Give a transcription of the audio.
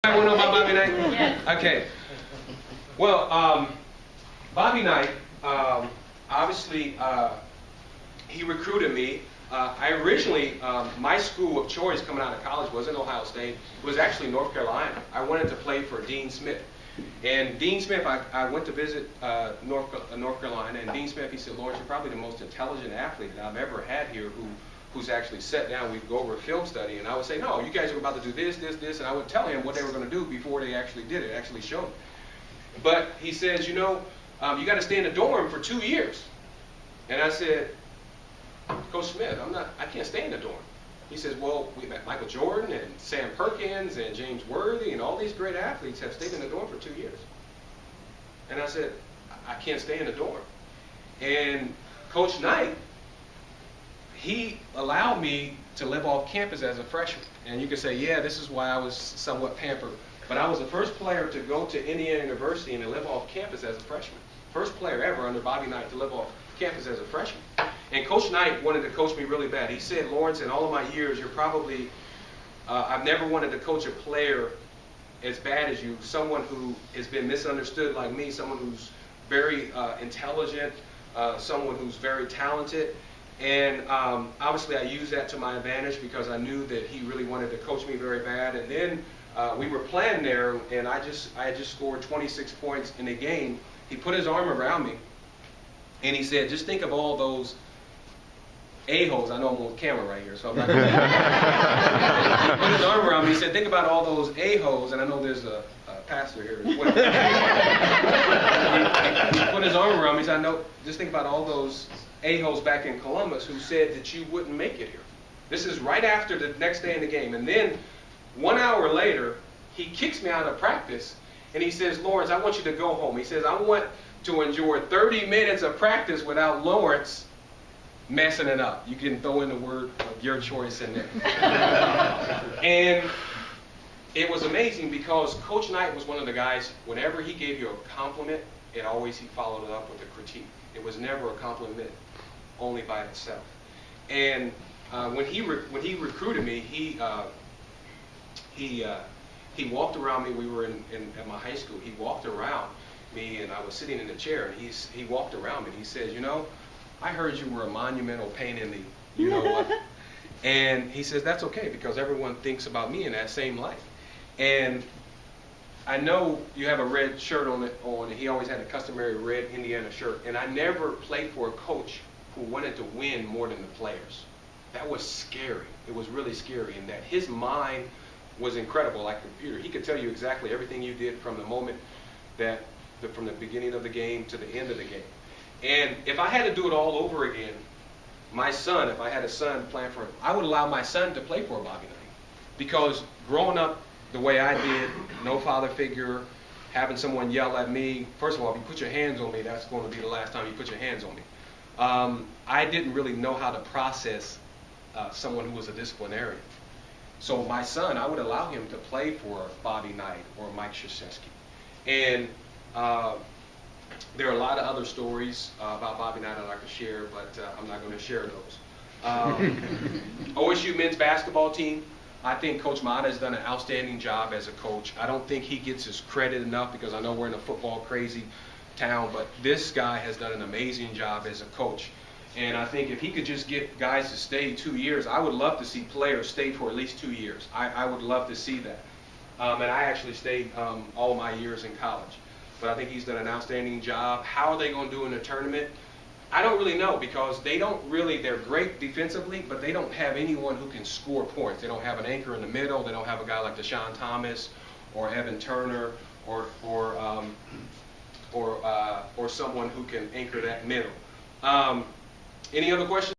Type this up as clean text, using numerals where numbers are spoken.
Everybody want to know about Bobby Knight? Yes. Okay. Well, Bobby Knight, obviously, he recruited me. I originally, my school of choice coming out of college wasn't Ohio State. It was actually North Carolina. I wanted to play for Dean Smith. And Dean Smith, I went to visit North Carolina, and Dean Smith, he said, Lawrence, you're probably the most intelligent athlete that I've ever had here who's actually sat down. We'd go over a film study, and I would say, no, you guys are about to do this, this, this, and I would tell him what they were going to do before they actually did it, actually showed me. But he says, you know, you got to stay in the dorm for 2 years. And I said, Coach Smith, I can't stay in the dorm. He says, well, we met Michael Jordan and Sam Perkins and James Worthy and all these great athletes have stayed in the dorm for 2 years. And I said, I can't stay in the dorm. And Coach Knight, he allowed me to live off campus as a freshman. And you could say, yeah, this is why I was somewhat pampered. But I was the first player to go to Indiana University and to live off campus as a freshman. First player ever under Bobby Knight to live off campus as a freshman. And Coach Knight wanted to coach me really bad. He said, Lawrence, in all of my years, you're probably, I've never wanted to coach a player as bad as you, someone who has been misunderstood like me, someone who's very intelligent, someone who's very talented. And obviously I used that to my advantage because I knew that he really wanted to coach me very bad. And then we were playing there, and I had just scored 26 points in a game. He put his arm around me, and he said, just think of all those a-holes. I know I'm on camera right here, so I'm not going to. He put his arm around me. He said, think about all those a-holes, and I know there's a pastor here as well. He put his arm around me. He said, no, just think about all those a-holes back in Columbus who said that you wouldn't make it here. This is right after the next day in the game. And then 1 hour later, he kicks me out of practice, and he says, Lawrence, I want you to go home. He says, I want to enjoy 30 minutes of practice without Lawrence messing it up. You can throw in the word of your choice in there. And it was amazing because Coach Knight was one of the guys, whenever he gave you a compliment, he followed it up with a critique. It was never a compliment only by itself. And when he recruited me, he walked around me. We were at my high school. He walked around me, and I was sitting in a chair, and he walked around me, and he says, you know, I heard you were a monumental pain in the, you know what? And he says, that's okay, because everyone thinks about me in that same light. And I know you have a red shirt on, and he always had a customary red Indiana shirt, and I never played for a coach who wanted to win more than the players. That was scary. It was really scary, in that his mind was incredible, like a computer. He could tell you exactly everything you did from the moment from the beginning of the game to the end of the game. And if I had to do it all over again, my son, if I had a son playing for him, I would allow my son to play for Bobby Knight. Because growing up the way I did, no father figure, having someone yell at me, first of all, if you put your hands on me, that's going to be the last time you put your hands on me. I didn't really know how to process someone who was a disciplinarian. So my son, I would allow him to play for Bobby Knight or Mike Krzyzewski. And there are a lot of other stories about Bobby Knight I'd like to share, but I'm not going to share those. OSU men's basketball team, I think Coach Mata has done an outstanding job as a coach. I don't think he gets his credit enough because I know we're in a football crazy town, but this guy has done an amazing job as a coach. And I think if he could just get guys to stay 2 years, I would love to see players stay for at least 2 years. I would love to see that. And I actually stayed all my years in college. But I think he's done an outstanding job. How are they going to do in the tournament? I don't really know, because they're great defensively, but they don't have anyone who can score points. They don't have an anchor in the middle. They don't have a guy like Deshaun Thomas or Evan Turner or someone who can anchor that middle. Any other questions?